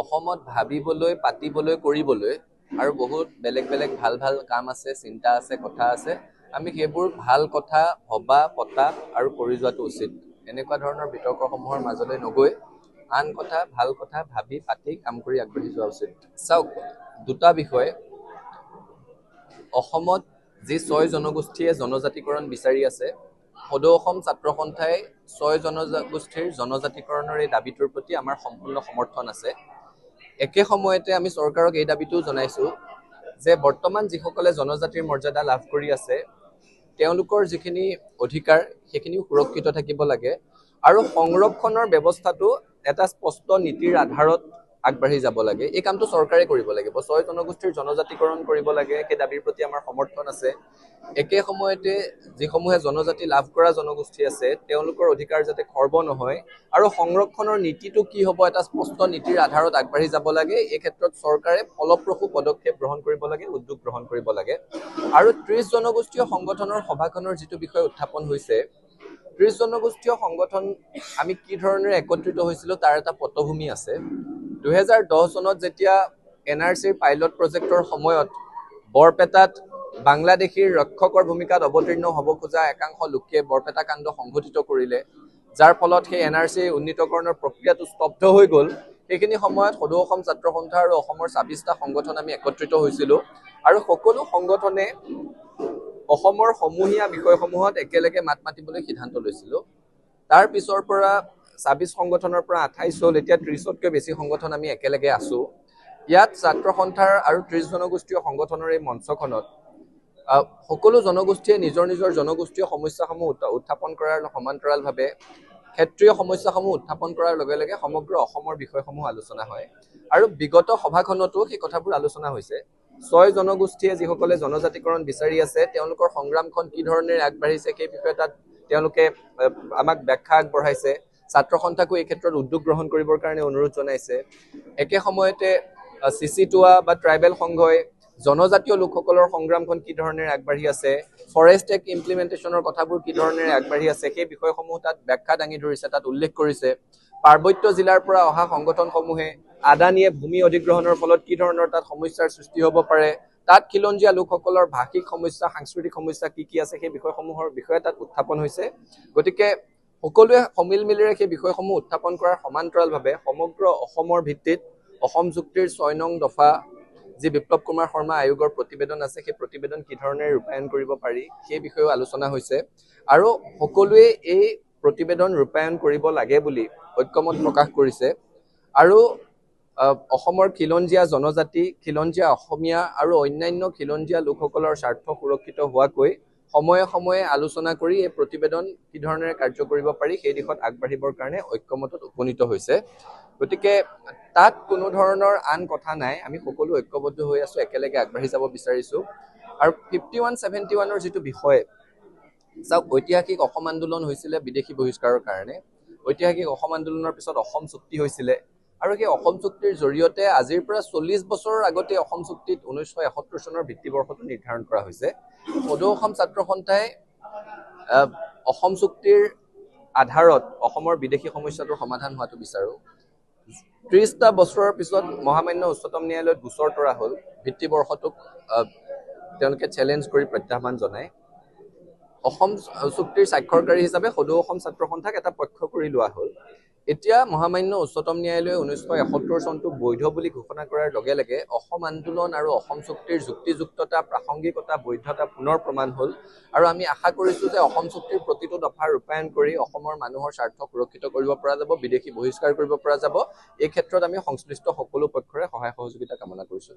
অসমত ভাবিবলৈ পাতিবলৈ কৰিবলৈ আৰু বহুত বেলেগ বেলেগ ভাল ভাল কাম আছে, চিন্তা আছে, কথা আছে। আমি সেইবোৰ ভাল কথা ভবা পতা আৰু কৰি যোৱাটো উচিত। এনেকুৱা ধৰণৰ বিতৰ্কসমূহৰ মাজলৈ নগৈ আন কথা ভাল কথা ভাবি পাতি কাম কৰি আগবাঢ়ি যোৱা উচিত। চাওক, দুটা বিষয়। অসমত যি ৬ জনগোষ্ঠীয়ে জনজাতিকৰণ বিচাৰি আছে, সদৌ অসম ছাত্ৰ সন্থাই ৬ জনগোষ্ঠীৰ জনজাতিকৰণৰ এই দাবীটোৰ প্ৰতি আমাৰ সম্পূৰ্ণ সমৰ্থন আছে। একে সময়তে আমি চৰকাৰক এই দাবীটোও জনাইছো যে বৰ্তমান যিসকলে জনজাতিৰ মৰ্যাদা লাভ কৰি আছে, তেওঁলোকৰ যিখিনি অধিকাৰ সেইখিনিও সুৰক্ষিত থাকিব লাগে আৰু সংৰক্ষণৰ ব্যৱস্থাটো এটা স্পষ্ট নীতিৰ আধাৰত আগবাঢ়ি যাব লাগে। এই কামটো চৰকাৰে কৰিব লাগিব। ৬ জনগোষ্ঠীৰ জনজাতিকৰণ কৰিব লাগে, সেই দাবীৰ প্ৰতি আমাৰ সমৰ্থন আছে। একে সময়তে যিসমূহে জনজাতি লাভ কৰা জনগোষ্ঠী আছে, তেওঁলোকৰ অধিকাৰ যাতে খৰ্ব নহয় আৰু সংৰক্ষণৰ নীতিটো কি হ'ব এটা স্পষ্ট নীতিৰ আধাৰত আগবাঢ়ি যাব লাগে। এই ক্ষেত্ৰত চৰকাৰে ফলপ্ৰসূ পদক্ষেপ গ্ৰহণ কৰিব লাগে, উদ্যোগ গ্ৰহণ কৰিব লাগে। আৰু ৩০ জনগোষ্ঠীয় সংগঠনৰ সভাখনৰ যিটো বিষয় উত্থাপন হৈছে, ৩০ জনগোষ্ঠীয় সংগঠন আমি কি ধৰণেৰে একত্ৰিত হৈছিলো তাৰ এটা পটভূমি আছে। ২০১০ চনত যেতিয়া NRCৰ পাইলট প্ৰজেক্টৰ সময়ত বৰপেটাত বাংলাদেশীৰ ৰক্ষকৰ ভূমিকাত অৱতীৰ্ণ হ'ব খোজা একাংশ লোকে বৰপেটা কাণ্ড সংঘটিত কৰিলে, যাৰ ফলত সেই NRC উন্নীতকৰণৰ প্ৰক্ৰিয়াটো স্তব্ধ হৈ গ'ল। সেইখিনি সময়ত সদৌ অসম ছাত্ৰ সন্থা আৰু অসমৰ ২৬টা সংগঠন আমি একত্ৰিত হৈছিলো আৰু সকলো সংগঠনে অসমৰ সমূহীয়া বিষয়সমূহত একেলগে মাত মাতিবলৈ সিদ্ধান্ত লৈছিলো। তাৰ পিছৰ পৰা ২৬ সংগঠনৰ পৰা ২৮ হ'ল, এতিয়া ৩০তকৈ বেছি সংগঠন আমি একেলগে আছো। ইয়াত ছাত্ৰ সন্থাৰ আৰু ৩০ জনগোষ্ঠীয় সংগঠনৰ এই মঞ্চখনত সকলো জনগোষ্ঠীয়ে নিজৰ নিজৰ জনগোষ্ঠীয় সমস্যাসমূহ উত্থাপন কৰাৰ সমান্তৰালভাৱে ক্ষেত্ৰীয় সমস্যাসমূহ উত্থাপন কৰাৰ লগে লগে সমগ্ৰ অসমৰ বিষয়সমূহ আলোচনা হয় আৰু বিগত সভাখনতো সেই কথাবোৰ আলোচনা হৈছে। ৬ জনগোষ্ঠীয়ে যিসকলে জনজাতিকৰণ বিচাৰি আছে, তেওঁলোকৰ সংগ্ৰামখন কি ধৰণেৰে আগবাঢ়িছে সেই বিষয়ে তাত তেওঁলোকে আমাক ব্যাখ্যা আগবঢ়াইছে। ছাত্ৰ সন্থাকো এই ক্ষেত্ৰত উদ্যোগ গ্ৰহণ কৰিবৰ কাৰণে অনুৰোধ জনাইছে। একে সময়তে CC2A বা ট্ৰাইবেল সংঘই জনজাতীয় লোকসকলৰ সংগ্ৰামখন কি ধৰণেৰে আগবাঢ়ি আছে, ফৰেষ্ট এক্ট ইমপ্লিমেণ্টেশ্যনৰ কথাবোৰ কি ধৰণেৰে আগবাঢ়ি আছে সেই বিষয়সমূহ তাত ব্যাখ্যা দাঙি ধৰিছে, তাত উল্লেখ কৰিছে। পাৰ্বত্য জিলাৰ পৰা অহা সংগঠনসমূহে আদানীয়ে ভূমি অধিগ্ৰহণৰ ফলত কি ধৰণৰ তাত সমস্যাৰ সৃষ্টি হ'ব পাৰে, তাত খিলঞ্জীয়া লোকসকলৰ ভাষিক সমস্যা, সাংস্কৃতিক সমস্যা কি কি আছে সেই বিষয়সমূহৰ বিষয়ে তাত উত্থাপন হৈছে। গতিকে সকলোৱে সমিল মিলেৰে সেই বিষয়সমূহ উত্থাপন কৰাৰ সমান্তৰালভাৱে সমগ্ৰ অসমৰ ভিত্তিত অসম চুক্তিৰ ৬ নং দফা যি বিপ্লৱ কুমাৰ শৰ্মা আয়োগৰ প্ৰতিবেদন আছে, সেই প্ৰতিবেদন কি ধৰণেৰে ৰূপায়ণ কৰিব পাৰি সেই বিষয়েও আলোচনা হৈছে আৰু সকলোৱে এই প্ৰতিবেদন ৰূপায়ণ কৰিব লাগে বুলি ঐক্যমত প্ৰকাশ কৰিছে। আৰু অসমৰ খিলঞ্জীয়া জনজাতি, খিলঞ্জীয়া অসমীয়া আৰু অন্যান্য খিলঞ্জীয়া লোকসকলৰ স্বাৰ্থ সুৰক্ষিত হোৱাকৈ সময়ে সময়ে আলোচনা কৰি এই প্ৰতিবেদন কি ধৰণেৰে কাৰ্য কৰিব পাৰি সেই দিশত আগবাঢ়িবৰ কাৰণে ঐক্যমতত উপনীত হৈছে। গতিকে তাত কোনো ধৰণৰ আন কথা নাই, আমি সকলো ঐক্যবদ্ধ হৈ আছো, একেলগে আগবাঢ়ি যাব বিচাৰিছো। আৰু 5171ৰ যিটো বিষয়, চাওক, ঐতিহাসিক অসম আন্দোলন হৈছিলে বিদেশী বহিষ্কাৰৰ কাৰণে। ঐতিহাসিক অসম আন্দোলনৰ পিছত অসম চুক্তি হৈছিলে আৰু সেই অসম চুক্তিৰ জৰিয়তে আজিৰ পৰা ৪০ বছৰৰ আগতে অসম চুক্তিত ১৯৭১ চনৰ ভিত্তিবৰ্ষটো নিৰ্ধাৰণ কৰা হৈছে। সদৌ অসম ছাত্ৰ সন্থাই অসম চুক্তিৰ আধাৰত অসমৰ বিদেশী সমস্যাটোৰ সমাধান হোৱাটো বিচাৰো। ৩০টা বছৰৰ পিছত মহামান্য উচ্চতম ন্যায়ালয়ত গোচৰ তৰা হ'ল, ভিত্তিবৰ্ষটোক তেওঁলোকে চেলেঞ্জ কৰি প্ৰত্যাহ্বান জনায়। অসম চুক্তিৰ স্বাক্ষৰকাৰী হিচাপে সদৌ অসম ছাত্ৰ সন্থাক এটা পক্ষ কৰি লোৱা হ'ল। এতিয়া মহামান্য উচ্চতম ন্যায়ালয়ে ১৯৭১ চনটোক বৈধ বুলি ঘোষণা কৰাৰ লগে লগে অসম আন্দোলন আৰু অসম চুক্তিৰ যুক্তিযুক্ততা, প্ৰাসংগিকতা, বৈধতা পুনৰ প্ৰমাণ হ'ল আৰু আমি আশা কৰিছো যে অসম চুক্তিৰ প্ৰতিটো দফা ৰূপায়ণ কৰি অসমৰ মানুহৰ স্বাৰ্থ সুৰক্ষিত কৰিব পৰা যাব, বিদেশী বহিষ্কাৰ কৰিব পৰা যাব। এই ক্ষেত্ৰত আমি সংশ্লিষ্ট সকলো পক্ষৰে সহায় সহযোগিতা কামনা কৰিছো।